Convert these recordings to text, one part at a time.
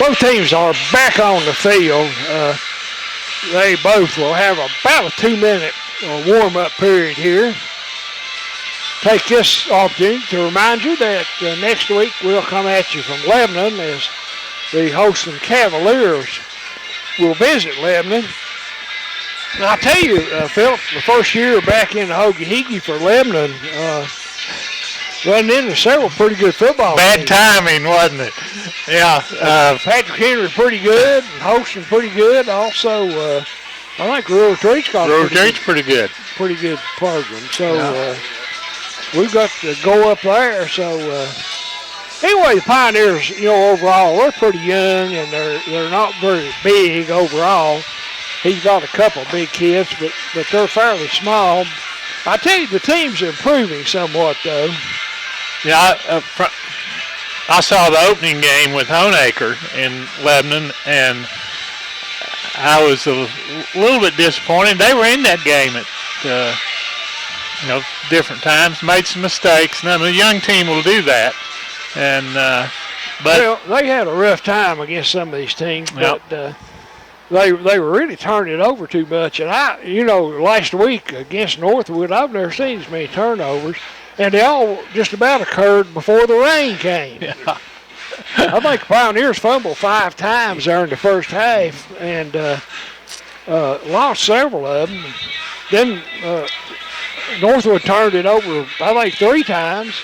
Both teams are back on the field. They both will have about a 2-minute warm-up period here. Take this opportunity to remind you that next week we'll come at you from Lebanon as the hosting Cavaliers will visit Lebanon. And I'll tell you, Phil, the first year back in the Hoagie for Lebanon, running into several pretty good football Bad teams. timing, wasn't it? Yeah. Patrick Henry pretty good, and Holston pretty good. Also, I think Rural Retreat's got a pretty good program. So we've got to go up there. So anyway, the Pioneers, overall, they're pretty young, and they're not very big overall. He's got a couple big kids, but they're fairly small. I tell you, the team's improving somewhat, though. Yeah, I saw the opening game with Honaker in Lebanon, and I was a little bit disappointed. They were in that game at different times, made some mistakes. Now, the young team will do that, and but they had a rough time against some of these teams, but. They were really turning it over too much. And last week against Northwood, I've never seen as many turnovers. And they all just about occurred before the rain came. Yeah. I think the Pioneers fumbled 5 times during the first half and lost several of them. Then Northwood turned it over, I think, 3 times.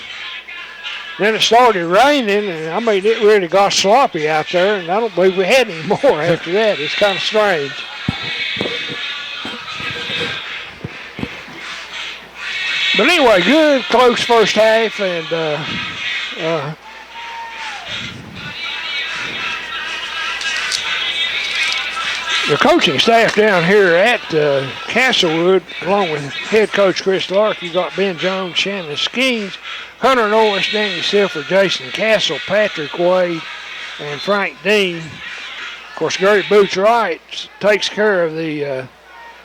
Then it started raining, and it really got sloppy out there, and I don't believe we had any more after that. It's kind of strange. But anyway, good, close first half, and the coaching staff down here at Castlewood, along with head coach Chris Lark, you got Ben Jones, Shannon Skeens, Hunter Norris, Danny Silver, Jason Castle, Patrick Wade, and Frank Dean. Of course, Gary Boots-Wright takes care of the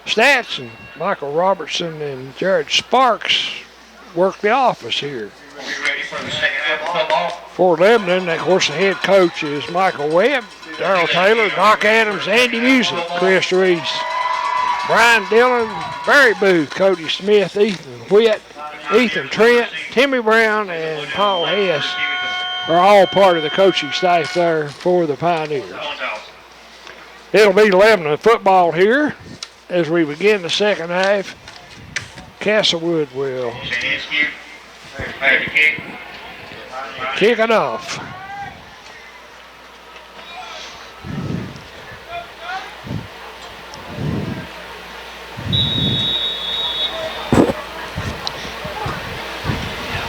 stats, and Michael Robertson and Jared Sparks work the office here. For Lebanon, of course, the head coach is Michael Webb, Darrell Taylor, Doc Adams, Andy Music, Chris Reese, Brian Dillon, Barry Booth, Cody Smith, Ethan Whitt, Ethan Trent, Timmy Brown, and Paul Hess are all part of the coaching staff there for the Pioneers. It'll be Lebanon football here as we begin the second half. Castlewood will kick it off.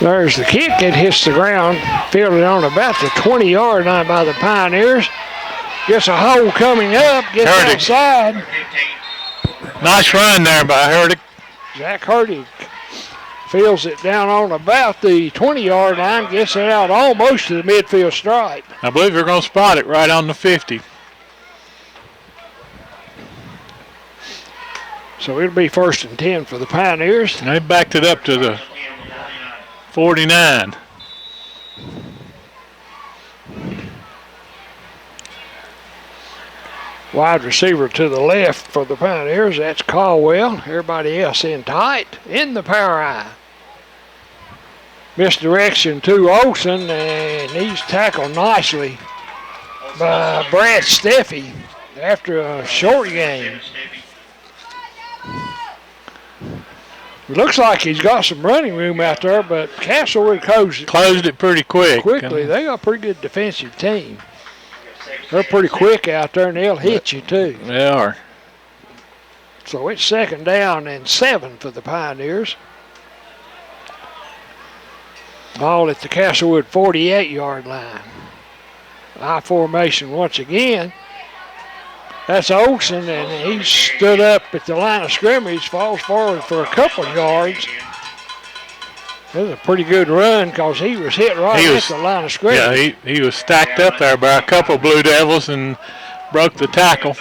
There's the kick. It hits the ground, fielded on about the 20-yard line by the Pioneers. Gets a hole coming up, gets outside. Nice run there by Hurdig. Zach Hurdig fields it down on about the 20-yard line, gets it out almost to the midfield stripe. I believe they're going to spot it right on the 50. So it'll be 1st and 10 for the Pioneers. And they backed it up to the 49. Wide receiver to the left for the Pioneers. That's Caldwell. Everybody else in tight in the power eye. Misdirection to Olsen, and he's tackled nicely by Brad Steffi after a short game. It looks like he's got some running room out there, but Castlewood closed it pretty quickly. They got a pretty good defensive team. They're pretty quick out there, and they'll hit you, too. They are. So it's 2nd down and 7 for the Pioneers. Ball at the Castlewood 48-yard line. I formation once again. That's Olsen, and he stood up at the line of scrimmage, falls forward for a couple of yards. It was a pretty good run because he was hit right at the line of scrimmage. Yeah, he was stacked up there by a couple of Blue Devils and broke the tackle.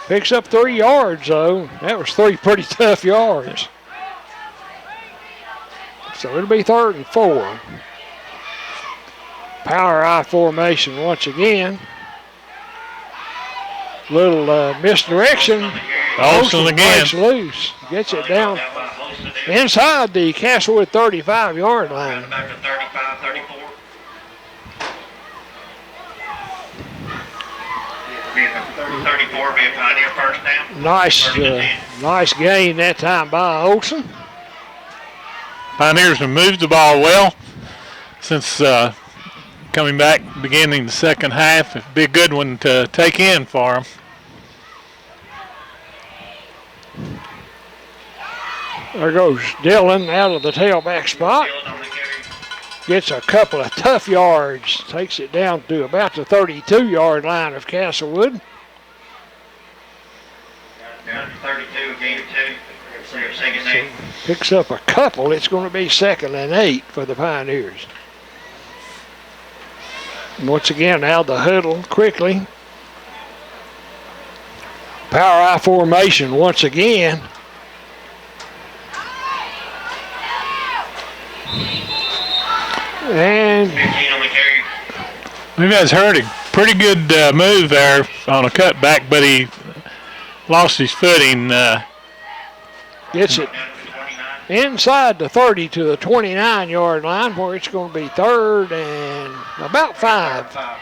Picks up 3 yards, though. That was 3 pretty tough yards. So it'll be 3rd and 4. Power I formation once again. Little misdirection. Olsen again. Breaks loose. Gets it down inside the Castlewood 35-yard line. Back to 35, 34. Be a 34, be a Pioneer first down. Nice gain that time by Olsen. Pioneers have moved the ball well since coming back beginning the second half. It'd be a good one to take in for them. There goes Dillon out of the tailback spot. Gets a couple of tough yards. Takes it down to about the 32-yard line of Castlewood. Down to 32, gain of 2. Second So 8. picks up a couple. It's going to be 2nd and 8 for the Pioneers. And once again, out of the huddle quickly. Power I formation once again. And 15 on the carry. You guys heard a pretty good move there on a cutback, but he lost his footing. gets it Down to 29. inside the 30 to the 29-yard line where it's going to be 3rd and about 5. 5.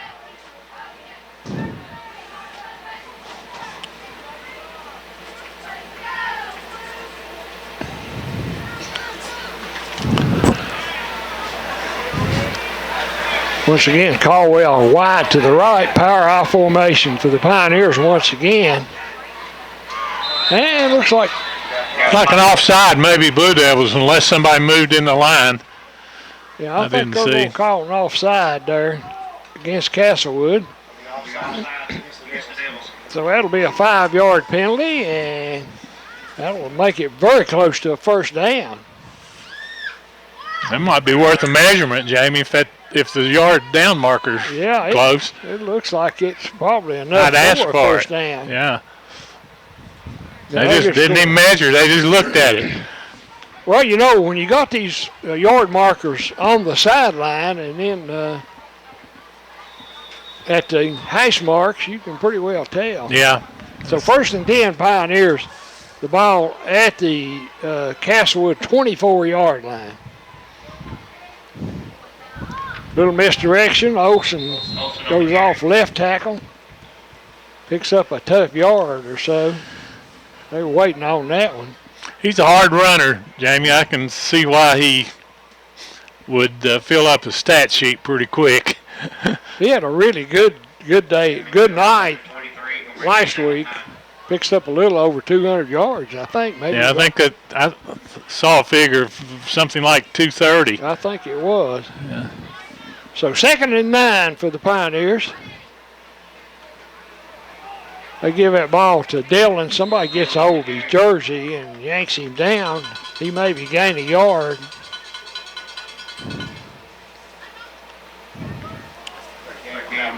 Once again, Caldwell wide to the right. Power I formation for the Pioneers once again. And looks like It's like an offside, maybe Blue Devils, unless somebody moved in the line. Yeah, I I think didn't they're see. going to call an offside there against Castlewood. Offside against the Devils. So that'll be a 5-yard penalty, and that'll make it very close to a first down. That might be worth a measurement, Jamie, if the yard down marker's Yeah, close. it looks like it's probably enough I'd ask for a for first it. down. Yeah. The They just Nuggets didn't score- even measure. They just looked at it. Well, you know, when you got these yard markers on the sideline and then at the hash marks, you can pretty well tell. Yeah. So 1st and 10 Pioneers, the ball at the Castlewood 24-yard line. Little misdirection. Olsen goes off left tackle. Picks up a tough yard or so. They were waiting on that one. He's a hard runner, Jamie. I can see why he would fill up the stat sheet pretty quick. He had a really good day, good night 23. last week. Picks up a little over 200 yards, I think. Maybe. Yeah, I think that I saw a figure of something like 230. I think it was. Yeah. So 2nd and 9 for the Pioneers. They give that ball to Dillon. Somebody gets a hold of his jersey and yanks him down. He maybe gain a yard.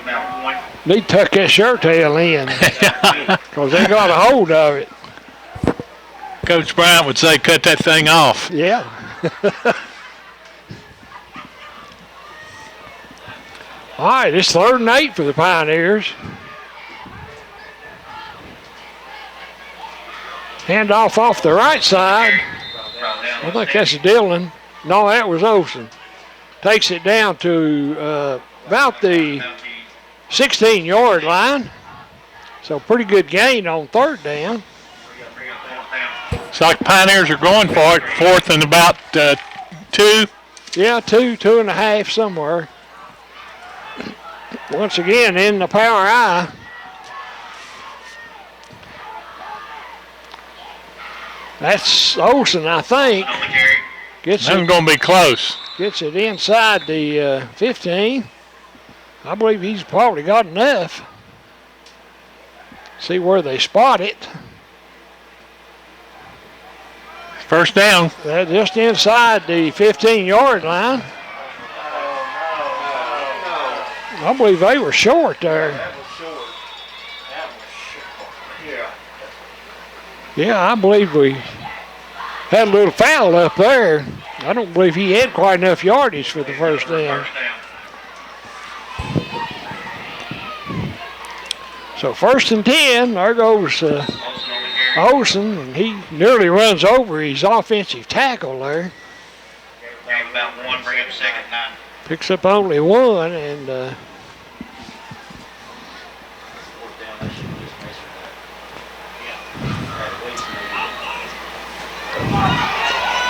About 1. Need to tuck that shirt tail in because they got a hold of it. Coach Bryant would say, cut that thing off. Yeah. All right, it's 3rd and 8 for the Pioneers. Handoff off the right side. I think that's Dillon. No, that was Olsen. Takes it down to about the 16-yard line. So pretty good gain on 3rd down. It's like Pioneers are going for it. 4th and about 2. Yeah, 2.5 somewhere. Once again in the power I. That's Olsen, I think. On the carry. Gets That's it, going to be close. gets it inside the 15. I believe he's probably got enough. See where they spot it. First down. They're just inside the 15-yard line. I believe they were short there. Yeah, I believe we had a little foul up there. I don't believe he had quite enough yardage for the first down. First down. So 1st and 10, there goes Olsen, and he nearly runs over his offensive tackle there. Gave about one, bring up 2nd and 9. Picks up only one, and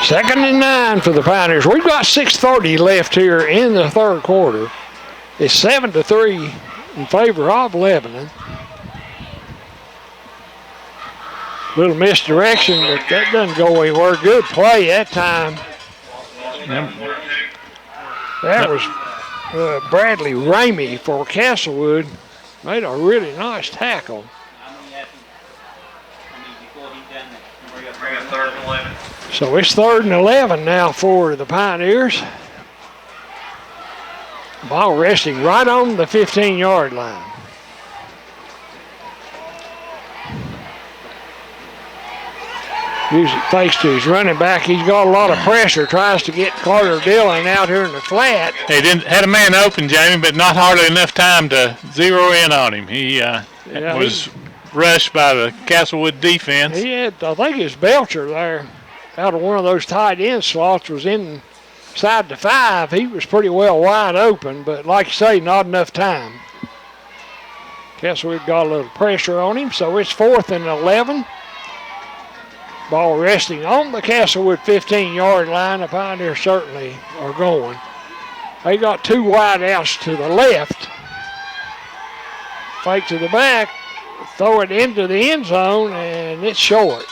2nd and 9 for the Pioneers. We've got 6:30 left here in the 3rd quarter. It's 7-3 in favor of Lebanon. Little misdirection, but that doesn't go anywhere. Good play that time. That was Bradley Ramey for Castlewood. Made a really nice tackle. Bring up 3rd and 11. So it's 3rd and 11 now for the Pioneers. Ball resting right on the 15-yard line. Usually thanks to his running back, he's got a lot of pressure, tries to get Carter Dillon out here in the flat. He had a man open, Jamie, but not hardly enough time to zero in on him. He was rushed by the Castlewood defense. He had, I think it was Belcher there, out of one of those tight end slots, was inside the 5. He was pretty well wide open, but like you say, not enough time. Castlewood got a little pressure on him, so it's 4th and 11. Ball resting on the Castlewood 15-yard line. The Pioneers certainly are going. They got 2 wide outs to the left. Fake to the back, throw it into the end zone, and it's short.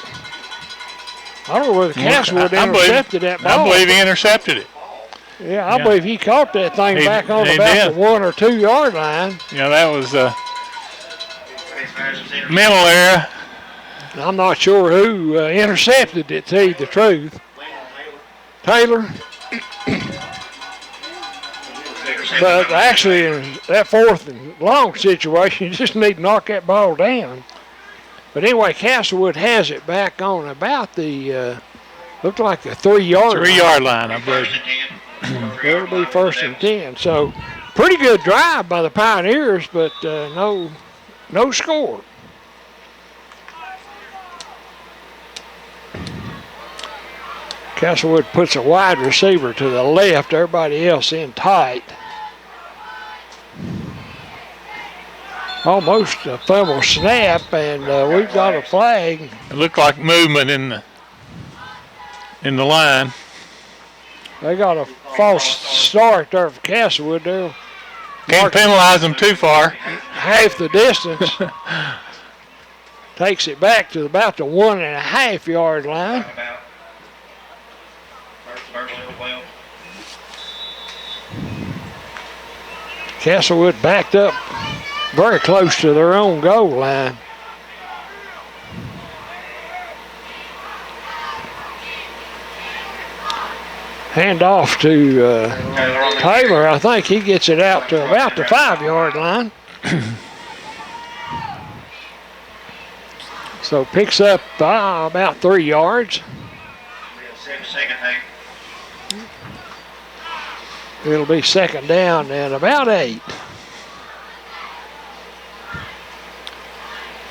I don't know whether Castlewood intercepted that ball. I believe he intercepted it. Yeah, I believe he caught that thing back on about did. the 1 or 2 yard line. Yeah, that was a mental error. I'm not sure who intercepted it, to tell you the truth. Taylor. But actually, in that 4th and long situation, you just need to knock that ball down. But anyway, Castlewood has it back on about the, looked like the 3-yard line. 3-yard line, I believe. It'll be 1st and 10. So, pretty good drive by the Pioneers, but no score. Castlewood puts a wide receiver to the left, everybody else in tight. Almost a fumble snap, and we've got a flag. It looked like movement in the line. They got a false start there for Castlewood. There, can't penalize them too far. Half the distance. Takes it back to about the 1.5 yard line. Castlewood backed up very close to their own goal line. Hand off to Taylor. I think he gets it out to about the 5 yard line. So picks up about 3 yards. It'll be 2nd down and about 8.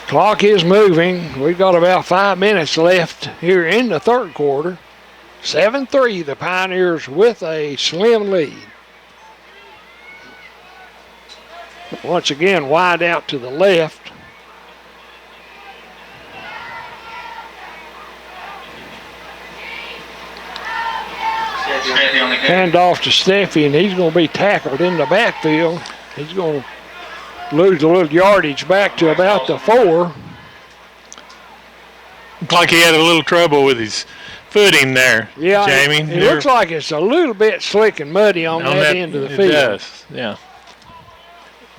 Clock is moving. We've got about 5 minutes left here in the 3rd quarter. 7-3, the Pioneers with a slim lead. Once again, wide out to the left. Hand off to Steffi, and he's going to be tackled in the backfield. He's going to lose a little yardage back to about the 4. Looked like he had a little trouble with his footing there, yeah, Jamie. It looks like it's a little bit slick and muddy on that end of the field. It does, yeah.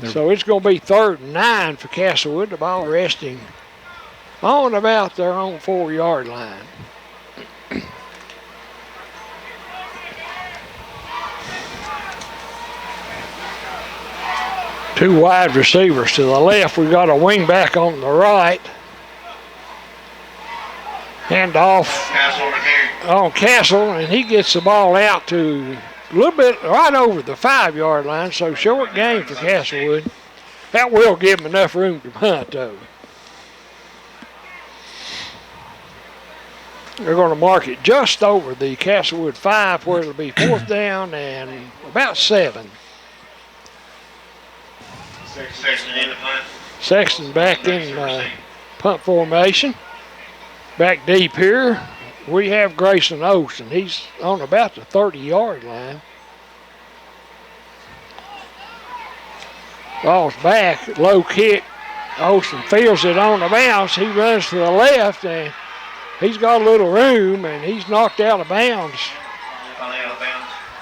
So it's going to be 3rd and 9 for Castlewood. The ball resting on about their own 4 yard line. Two wide receivers to the left. We've got a wing back on the right. Hand off on Castle, and he gets the ball out to a little bit right over the 5 yard line, so short game for Castlewood. That will give him enough room to punt, though. They're going to mark it just over the Castlewood 5, where it'll be 4th down and about 7. Sexton in the punt. Sexton back in punt formation. Back deep here, we have Grayson Olsen. He's on about the 30-yard line. Ball's back, low kick. Olsen feels it on the bounce. He runs to the left, and he's got a little room, and he's knocked out of bounds.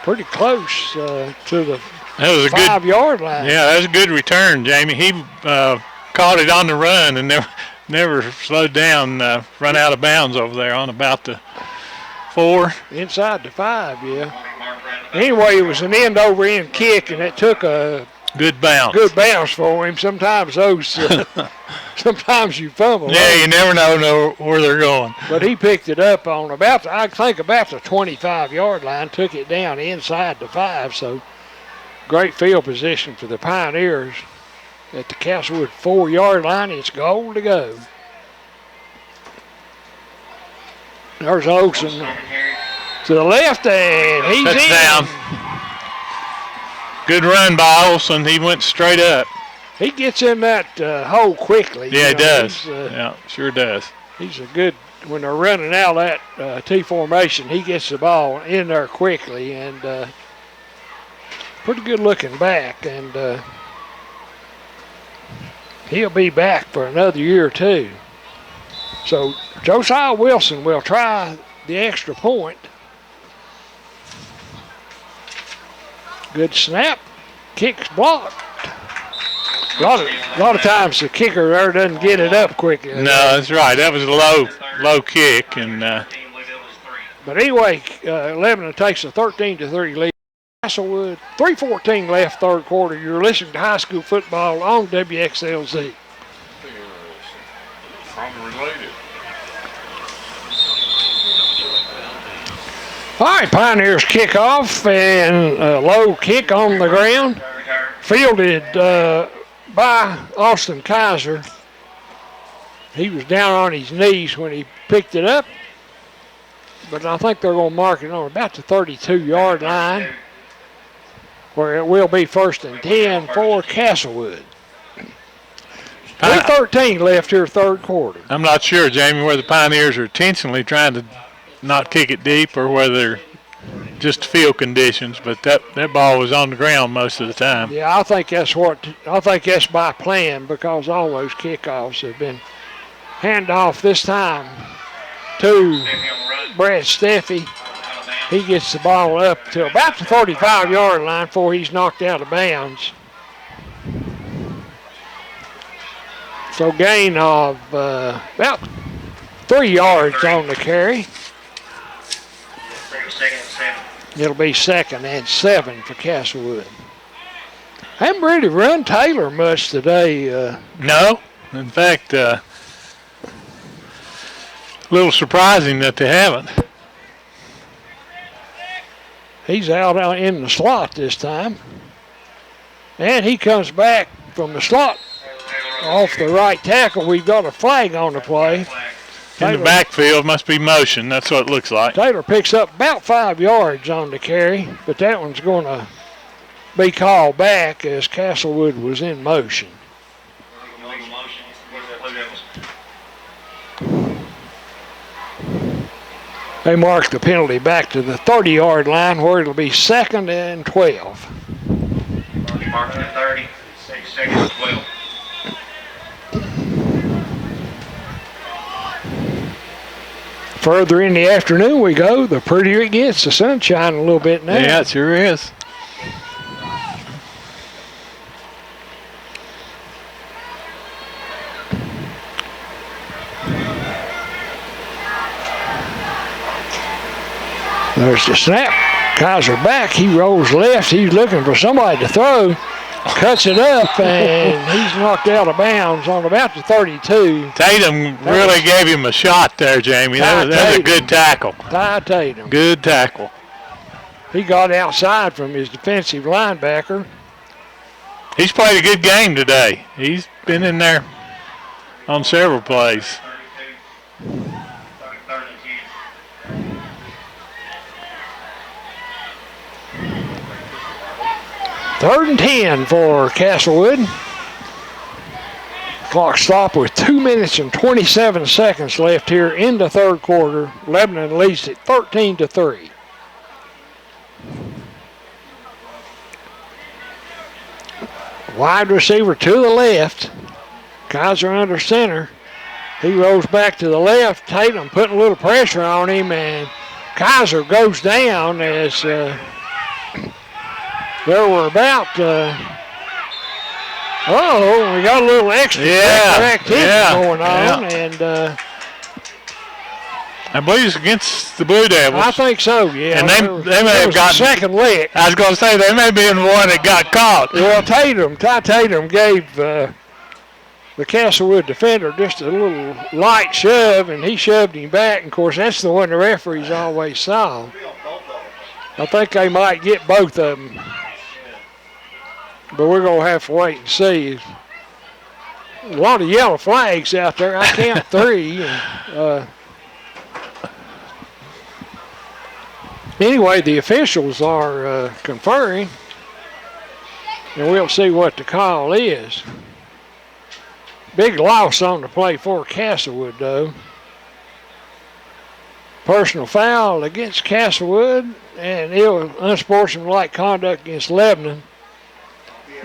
Pretty close to the 5-yard line. Yeah, that was a good return, Jamie. He caught it on the run and never slowed down, run out of bounds over there on about the 4. Inside the 5, yeah. Anyway, it was an end-over-end kick, and it took a good bounce. Good bounce for him. Sometimes those, sometimes you fumble. Yeah, you never know where they're going. But he picked it up on about the 25-yard line, took it down inside the 5. So great field position for the Pioneers at the Castlewood 4-yard line. It's goal to go. There's Olsen to the left, and he's That's in. Down. Good run by Olsen. He went straight up. He gets in that hole quickly. Yeah, he does. Yeah, sure does. He's a good, when they're running out that T formation, he gets the ball in there quickly, and pretty good looking back, and he'll be back for another year or two. So Josiah Wilson will try the extra point. Good snap. Kick's blocked. A lot of times the kicker there doesn't get it up quickly. No, that's right. That was a low kick. And but anyway, Lebanon takes a 13-3 lead. Castlewood, 3:14 left, third quarter. You're listening to high school football on WXLZ. Related. All right, Pioneers kick off, and a low kick on the ground. Fielded by Austin Kaiser. He was down on his knees when he picked it up, but I think they're going to mark it on about the 32-yard line, where it will be 1st and 10 for Castlewood. 3:13 left here, third quarter. I'm not sure, Jamie, whether the Pioneers are intentionally trying to not kick it deep or whether just field conditions, but that ball was on the ground most of the time. Yeah, I think that's by plan, because all those kickoffs have been handoff this time to Brad Steffi. He gets the ball up to about the 35-yard line before he's knocked out of bounds. So gain of about 3 yards on the carry. It'll be 2nd and 7 for Castlewood. Haven't really run Taylor much today. No. In fact, a little surprising that they haven't. He's out in the slot this time. And he comes back from the slot off the right tackle. We've got a flag on the play. In the backfield, must be motion. That's what it looks like. Taylor picks up about 5 yards on the carry, but that one's going to be called back as Castlewood was in motion. They mark the penalty back to the 30-yard line, where it'll be 2nd and 12. Marking at 30, 6 seconds, 12. Further in the afternoon we go, the prettier it gets. The sun's shining a little bit now. Yeah, it sure is. There's the snap. Kaiser back. He rolls left. He's looking for somebody to throw. Cuts it up, and he's knocked out of bounds on about the 32. Tatum really gave him a shot there, Jamie. That was a good tackle. Ty Tatum. Good tackle. He got outside from his defensive linebacker. He's played a good game today. He's been in there on several plays. 3rd and 10 for Castlewood. Clock stop with 2 minutes and 27 seconds left here in the 3rd quarter. Lebanon leads it 13-3. Wide receiver to the left. Kaiser under center. He rolls back to the left. Tatum putting a little pressure on him, and Kaiser goes down as there were about, we got a little extra activity going on, and I believe it's against the Blue Devils. I think so, yeah. And they may have got second lick. I was going to say they may be in the one that got caught. Well, Ty Tatum gave the Castlewood defender just a little light shove, and he shoved him back. And of course, that's the one the referees always saw. I think they might get both of them, but we're going to have to wait and see. A lot of yellow flags out there. I count 3. And, anyway, the officials are conferring, and we'll see what the call is. Big loss on the play for Castlewood, though. Personal foul against Castlewood and unsportsmanlike conduct against Lebanon.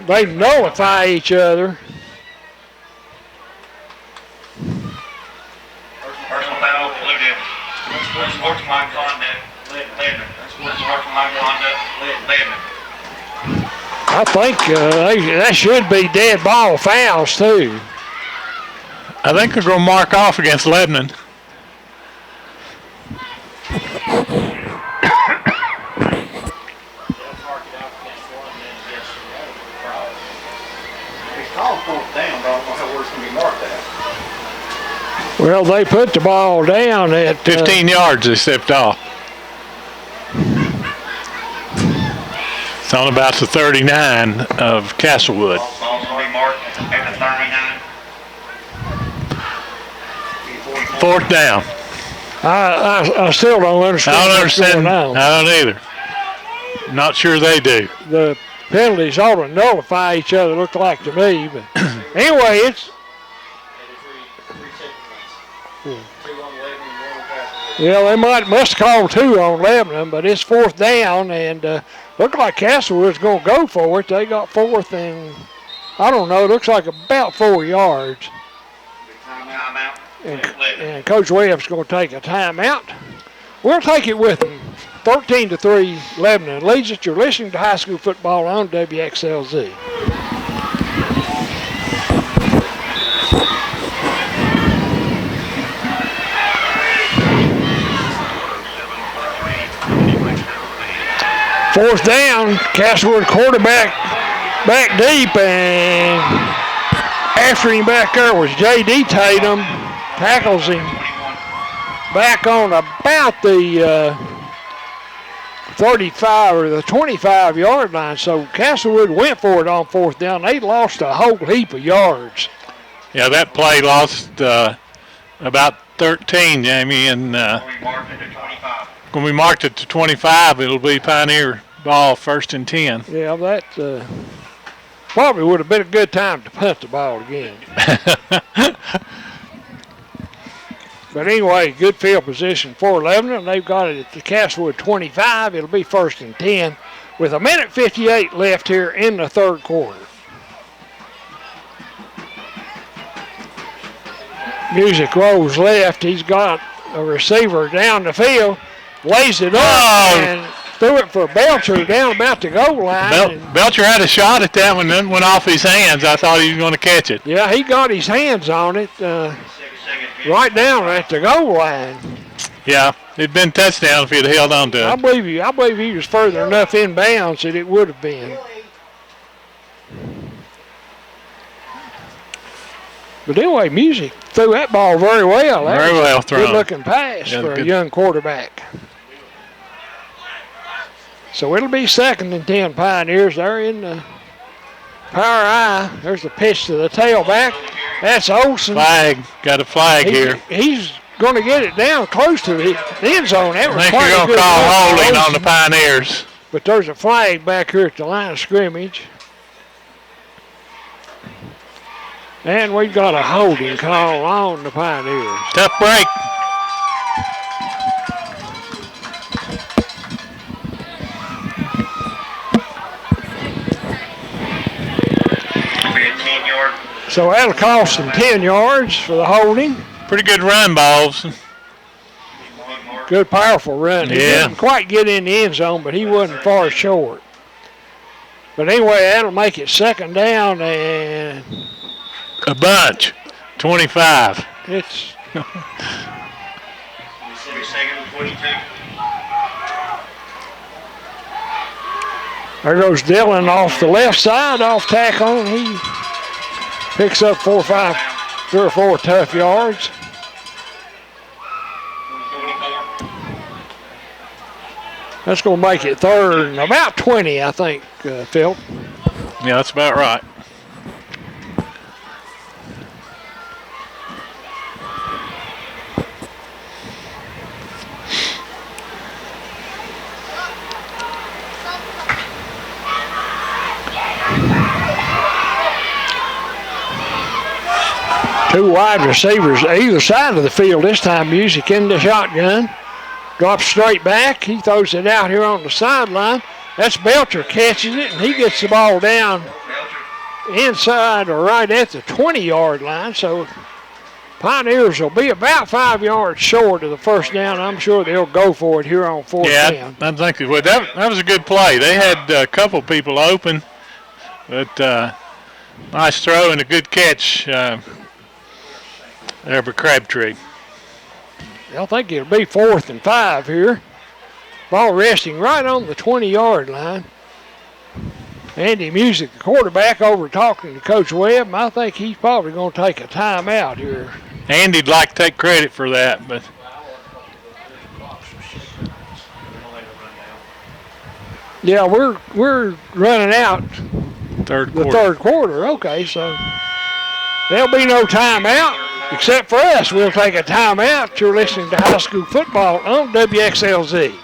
They nullify each other. Personal foul, Blue Devils. Unsportsmanlike conduct, Lebanon. Unsportsmanlike conduct, Lebanon. I think that should be dead ball fouls, too. I think they're going to mark off against Lebanon. Well, they put the ball down at 15 yards. They stepped off. It's on about the 39 of Castlewood. Ball's going to be marked at the 39. 4th down. I still don't understand. I don't what's understand. going on. I don't either. Not sure they do. The penalties ought to nullify each other, look like to me. But anyway, it's. Yeah, they must call 2 on Lebanon, but it's 4th down, and looked like Castlewood's going to go for it. They got 4th and, I don't know, looks like about 4 yards. And Coach Webb's going to take a timeout. We'll take it with them. 13-3, Lebanon leads it. You're listening to high school football on WXLZ. Fourth down, Castlewood quarterback back deep, and after him back there was J.D. Tatum. Tackles him back on about the 35 or the 25-yard line. So Castlewood went for it on 4th down. They lost a whole heap of yards. Yeah, that play lost about 13, Jamie, and going to be marked at the 25. It'll be Pioneer ball, 1st and 10. Yeah, that probably would have been a good time to punt the ball again. But anyway, good field position for Lebanon. They've got it at the Castlewood 25. It'll be 1st and 10 with 1:58 left here in the 3rd quarter. Music rolls left. He's got a receiver down the field, lays it up, and threw it for Belcher down about the goal line. Belcher had a shot at that one, then went off his hands. I thought he was going to catch it. Yeah, he got his hands on it right down at the goal line. Yeah, it'd been touchdown if he'd held on to it. I believe he was further enough inbounds that it would have been. But anyway, Music threw that ball very well. Very well thrown. Good-looking pass for a young quarterback. So it'll be 2nd and 10 Pioneers. They're in the Power I. There's the pitch to the tailback. That's Olsen. Flag. Got a flag here. He's going to get it down close to the end zone. That was I think quite you're a going to good call run for holding on the Olsen. Pioneers. But there's a flag back here at the line of scrimmage. And we've got a holding call on the Pioneers. Tough break. Be a 10-yard. So that'll cost them 10 yards for the holding. Pretty good run, balls. Good, powerful run. He Yeah. didn't quite get in the end zone, but he wasn't far short. But anyway, that'll make it second down, and A bunch. 25. it's Second and 22. there goes Dillon off the left side, off tackle, and he picks up 3 or 4 tough yards. 24. That's going to make it third and about 20, I think, Phil. Yeah, that's about right. Two wide receivers either side of the field this time. Music in the shotgun. Drops straight back. He throws it out here on the sideline. That's Belcher catches it, and he gets the ball down inside or right at the 20-yard line. So Pioneers will be about 5 yards short of the first down. I'm sure they'll go for it here on fourth down. I think they would. That was a good play. They had a couple people open, but nice throw and a good catch there for Crabtree. I think it'll be 4th and 5 here. Ball resting right on the 20-yard line. Andy Music, the quarterback, over talking to Coach Webb, and I think he's probably going to take a timeout here. Andy'd like to take credit for that, but yeah, we're running out third the quarter. third quarter. Okay, so there'll be no timeout except for us. We'll take a timeout. You're listening to high school football on WXLZ.